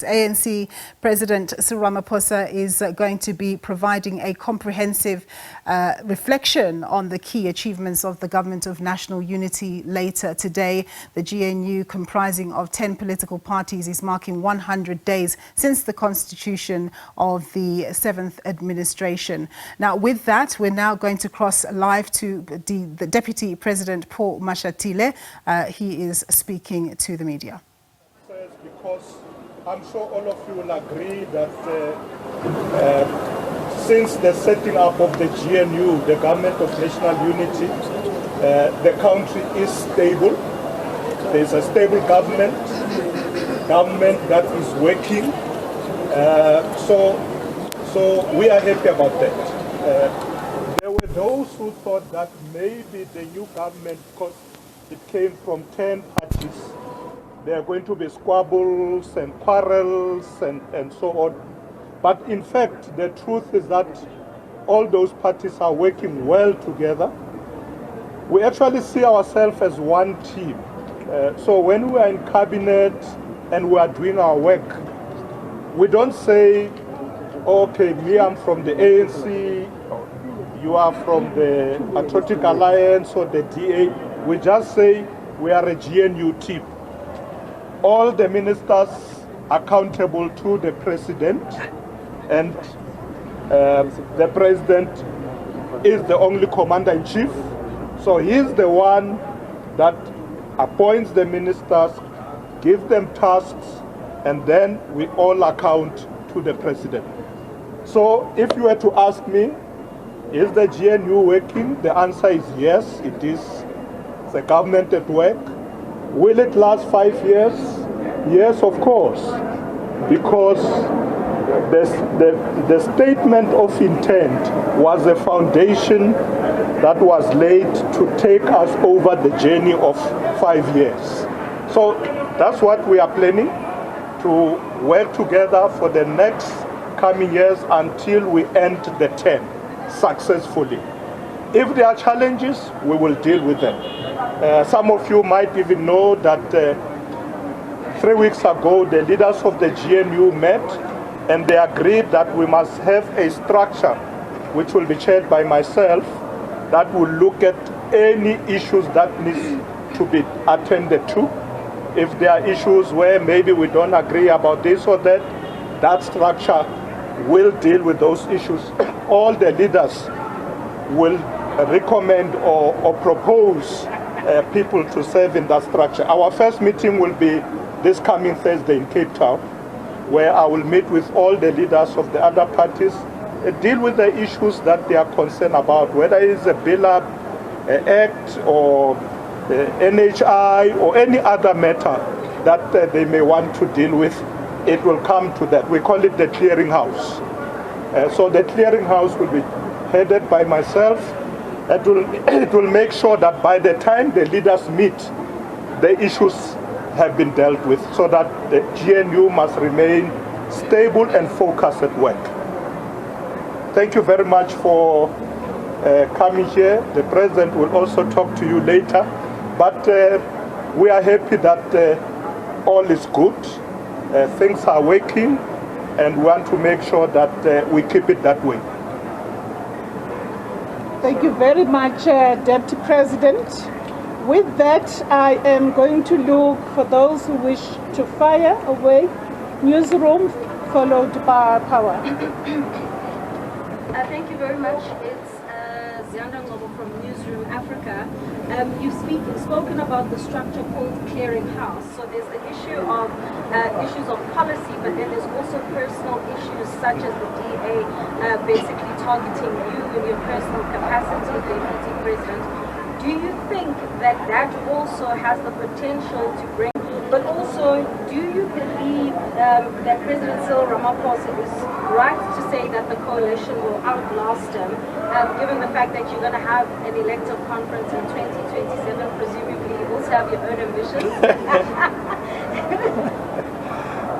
ANC President Cyril Ramaphosa is going to be providing a comprehensive reflection on the key achievements of the Government of National Unity later today. The GNU, comprising of 10 political parties, is marking 100 days since the constitution of the 7th administration. Now, with that, we're now going to cross live to the Deputy President Paul Mashatile. He is speaking to the media. Because I'm sure all of you will agree that since the setting up of the GNU, the Government of National Unity, the country is stable. There's a stable government that is working. So we are happy about that. There were those who thought that maybe the new government, because it came from 10 parties, there are going to be squabbles and quarrels and so on. But in fact, the truth is that all those parties are working well together. We actually see ourselves as one team. So when we are in cabinet and we are doing our work, we don't say, okay, me, I'm from the ANC, you are from the Patriotic Alliance or the DA. We just say we are a GNU team. All the ministers accountable to the president, and the president is the only commander-in-chief. So he's the one that appoints the ministers, gives them tasks, and then we all account to the president. So if you were to ask me, is the GNU working? The answer is yes, it is. It's a government at work. Will it last 5 years? Yes, of course, because the statement of intent was a foundation that was laid to take us over the journey of 5 years. So that's what we are planning, to work together for the next coming years until we end the term successfully. If there are challenges, we will deal with them. Some of you might even know that 3 weeks ago, the leaders of the GNU met and they agreed that we must have a structure which will be chaired by myself that will look at any issues that need to be attended to. If there are issues where maybe we don't agree about this or that, that structure will deal with those issues. All the leaders will recommend or propose people to serve in that structure. Our first meeting will be this coming Thursday in Cape Town, where I will meet with all the leaders of the other parties, deal with the issues that they are concerned about, whether it's a Bill-up Act or NHI or any other matter that they may want to deal with. It will come to that. We call it the clearinghouse. So the clearinghouse will be headed by myself. It will make sure that by the time the leaders meet, the issues have been dealt with, so that the GNU must remain stable and focused at work. Thank you very much for coming here. The President will also talk to you later. But we are happy that all is good. Things are working, and we want to make sure that we keep it that way. Thank you very much, Deputy President. With that, I am going to look for those who wish to fire away. Newsroom, followed by power. Thank you very much. It's Zianda Ngobo from Newsroom Africa. You've spoken about the structure called clearinghouse. So there's the issue of issues of policy, but then there's also personal issues such as the DA basically targeting you in your personal capacity, Deputy President. Do you think that that also has the potential to bring, but also do you believe that President Cyril Ramaphosa is right to say that the coalition will outlast him, given the fact that you're going to have an elective conference in 2027, presumably you also have your own ambitions?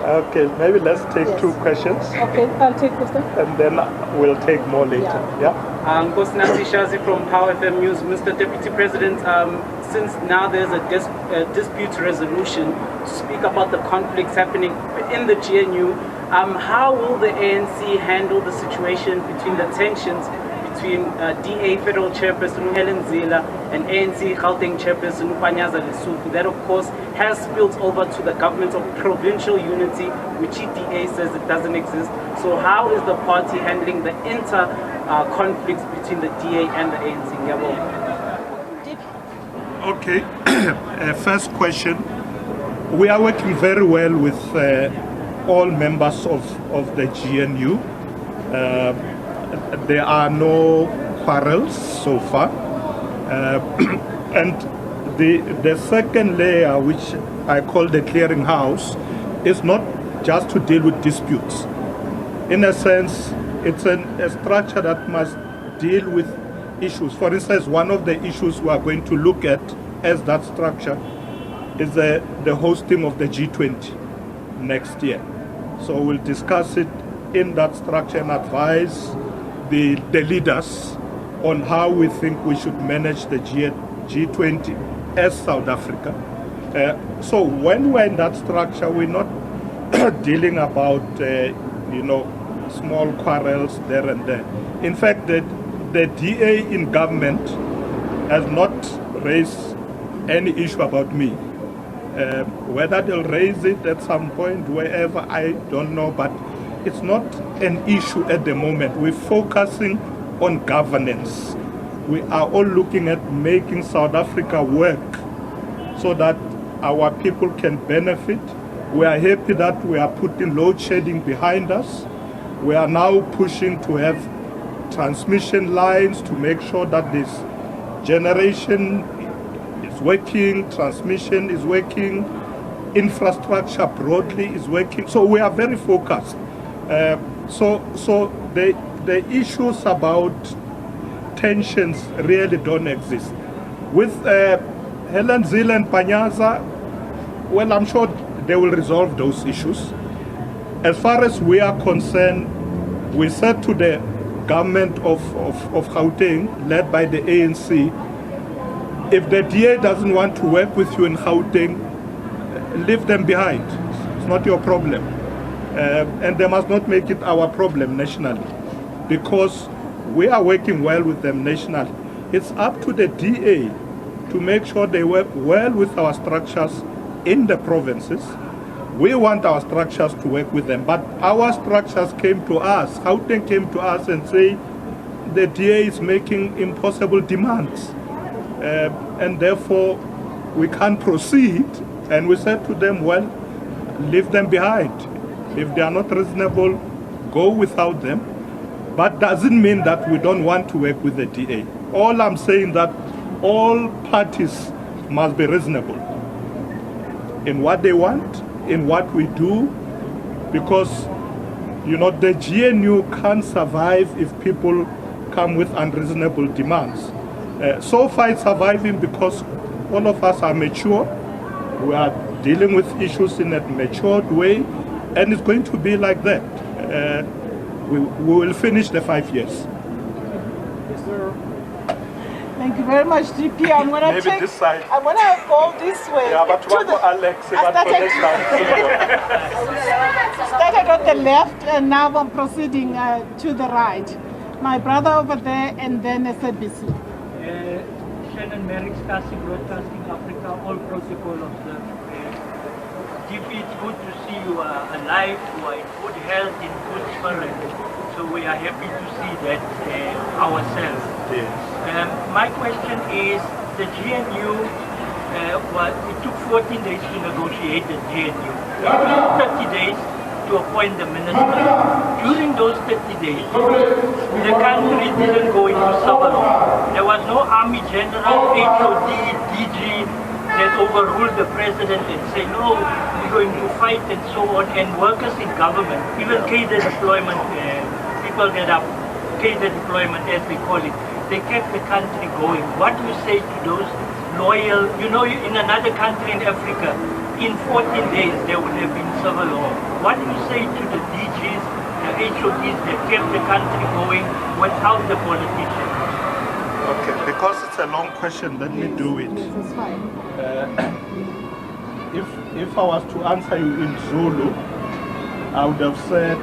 Okay, maybe let's take two questions. Okay, I'll take this one. And then we'll take more later. Yeah. Nkosinazi Shazi from Power FM News. Mr. Deputy President, since now there's a dispute resolution speak about the conflicts happening in the GNU. How will the ANC handle the situation between the tensions between DA Federal Chairperson Helen Zille and ANC Gauteng Chairperson Panyaza Lesotho? That, of course, has spilled over to the government of provincial unity, which DA says it doesn't exist. So how is the party handling the conflicts between the DA and the ANC? Okay, first question. We are working very well with all members of the GNU. There are no quarrels so far. And the second layer, which I call the clearing house, is not just to deal with disputes. In a sense, it's a structure that must deal with issues. For instance, one of the issues we are going to look at as that structure is the hosting of the G20 next year. So we'll discuss it in that structure and advise the leaders on how we think we should manage the G20 as South Africa. So when we're in that structure, we're not dealing about, small quarrels there and there. In fact, the DA in government has not raised any issue about me. Whether they'll raise it at some point, wherever, I don't know, but it's not an issue at the moment. We're focusing on governance. We are all looking at making South Africa work so that our people can benefit. We are happy that we are putting load shedding behind us. We are now pushing to have transmission lines to make sure that this generation is working, transmission is working, infrastructure broadly is working. So we are very focused. So the issues about tensions really don't exist. With Helen Zille and Panyaza, well, I'm sure they will resolve those issues. As far as we are concerned, we said to the government of Gauteng, led by the ANC, if the DA doesn't want to work with you in Gauteng, leave them behind. It's not your problem. And they must not make it our problem nationally, because we are working well with them nationally. It's up to the DA to make sure they work well with our structures in the provinces. We want our structures to work with them, but our structures came to us. Gauteng came to us and say the DA is making impossible demands, and therefore we can't proceed. And we said to them, well, leave them behind. If they are not reasonable, go without them. But doesn't mean that we don't want to work with the DA. All I'm saying that all parties must be reasonable in what they want, in what we do, because the GNU can't survive if people come with unreasonable demands. So far it's surviving because all of us are mature. We are dealing with issues in a matured way, and it's going to be like that. We will finish the 5 years. Thank you very much, GP. I'm going to Maybe this side. I'm going to go this way. Yeah, but what for Alex? Started on the left, and now I'm proceeding to the right. My brother over there, and then SABC. Shannon Merrick, Casting Broadcasting Africa, all protocol observed. GP, it's good to see you are alive, you are in good health, in good spirit. So we are happy to see that ourselves. Yes. My question is, the GNU, it took 14 days to negotiate the GNU. It took 30 days to appoint the minister. During those 30 days, the country didn't go into civil war. There was no army general, HOD, DG that overruled the president and say, no, we're going to fight and so on. And workers in government, even cadre deployment, people that are cadre deployment as we call it, they kept the country going. What do you say to those loyal, in another country in Africa, in 14 days there would have been civil war. What do you say to the DGs, the HODs that kept the country going without the politicians? Okay, because it's a long question, let me do it. if I was to answer you in Zulu, I would have said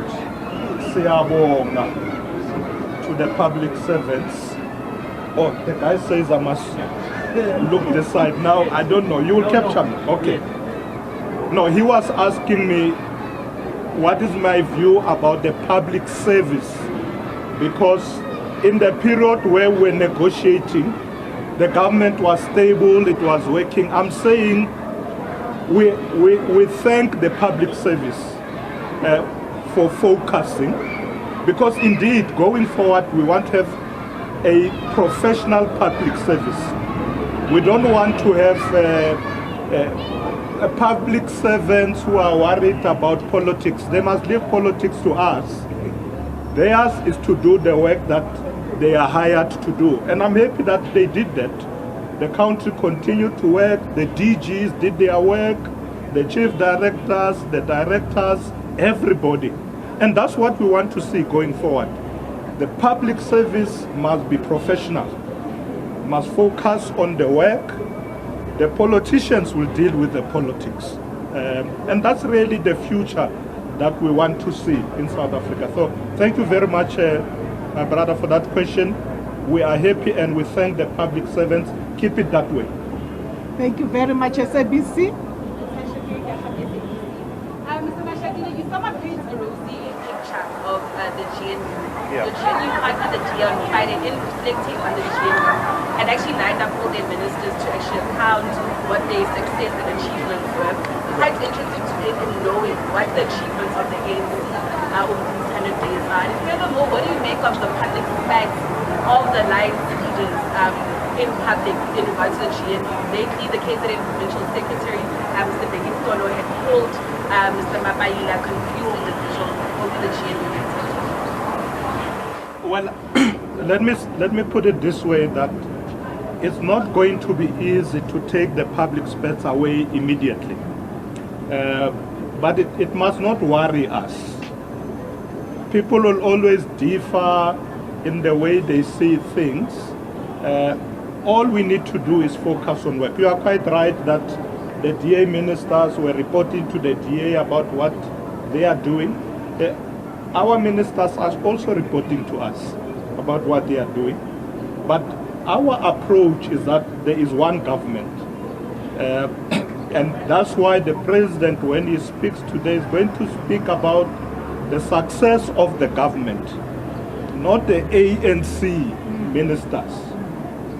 siyabonga to the public servants. Oh, the guy says I must look this side now. I don't know. You will capture me. Okay. No, he was asking me what is my view about the public service, because in the period where we're negotiating, the government was stable, it was working. I'm saying we thank the public service for focusing, because indeed going forward we want to have a professional public service. We don't want to have public servants who are worried about politics. They must leave politics to us. Theirs is to do the work that they are hired to do. And I'm happy that they did that. The country continued to work, the DGs did their work, the chief directors, the directors, everybody. And that's what we want to see going forward. The public service must be professional, must focus on the work. The politicians will deal with the politics. And that's really the future that we want to see in South Africa. So thank you very much, my brother, for that question. We are happy and we thank the public servants. Keep it that way. Thank you very much, SABC. Mr. Mashatile, you somewhat paint a rosy picture of the GNU. Yeah. The GNU partnered the DA on Friday in reflecting on the GNU and actually lined up all their ministers to actually account what their success and achievements were. It's quite interesting today in knowing what the achievements of the ANC over these 100 days are. And furthermore, what do you make of the public facts of the alliance leaders in public in regards to the GNU? Lately, the KZN Provincial Secretary, Mr. Bekitolo, had called Mr. Mapaila confused individual over the GNU. Well, let me put it this way, that it's not going to be easy to take the public space away immediately. But it must not worry us. People will always differ in the way they see things. All we need to do is focus on work. You are quite right that the DA ministers were reporting to the DA about what they are doing. Our ministers are also reporting to us about what they are doing. But our approach is that there is one government. And that's why the president, when he speaks today, is going to speak about the success of the government, not the ANC ministers.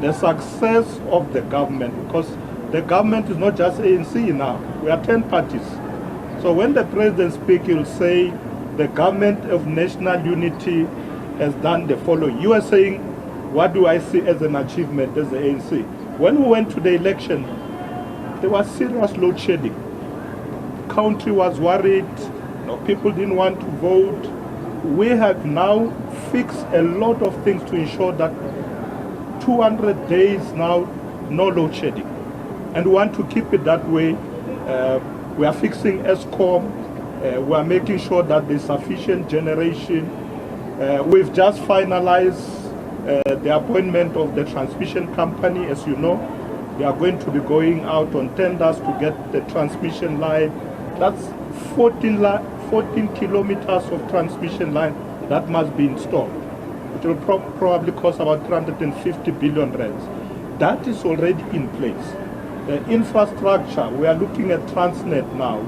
The success of the government, because the government is not just ANC now. We are 10 parties. So when the president speaks, he'll say the government of national unity has done the following. You are saying, what do I see as an achievement as the ANC? When we went to the election, there was serious load shedding. The country was worried. People didn't want to vote. We have now fixed a lot of things to ensure that 200 days now, no load shedding. And we want to keep it that way. We are fixing ESCOM. We are making sure that there's sufficient generation. We've just finalized the appointment of the transmission company. As you know, they are going to be going out on tenders to get the transmission line. That's 14 kilometers of transmission line that must be installed. It will probably cost about 350 billion rands. That is already in place. The infrastructure, we are looking at Transnet now.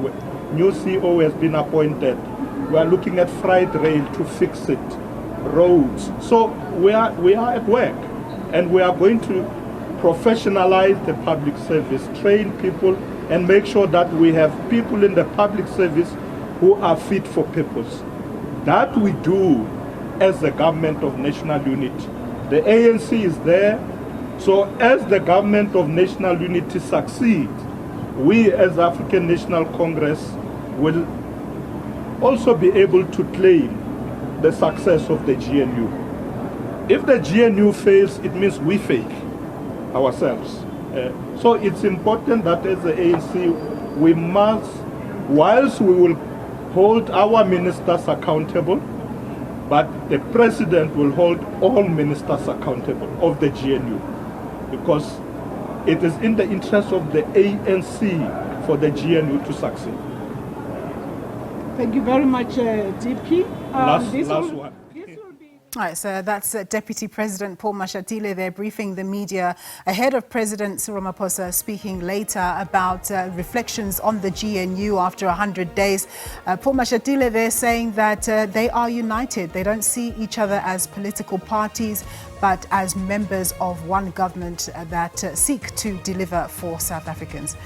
New CEO has been appointed. We are looking at freight rail to fix it, roads. So we are at work, and we are going to professionalize the public service, train people, and make sure that we have people in the public service who are fit for purpose. That we do as the government of national unity. The ANC is there, so as the government of national unity succeeds, we as African National Congress will also be able to claim the success of the GNU. If the GNU fails, it means we fail ourselves. So it's important that as the ANC, we must, whilst we will hold our ministers accountable, but the president will hold all ministers accountable of the GNU, because it is in the interest of the ANC for the GNU to succeed. Thank you very much, DP. Last This one. will be- All right, so that's Deputy President Paul Mashatile there briefing the media ahead of President Cyril Ramaphosa speaking later about reflections on the GNU after 100 days. Paul Mashatile there saying that they are united. They don't see each other as political parties, but as members of one government that seek to deliver for South Africans.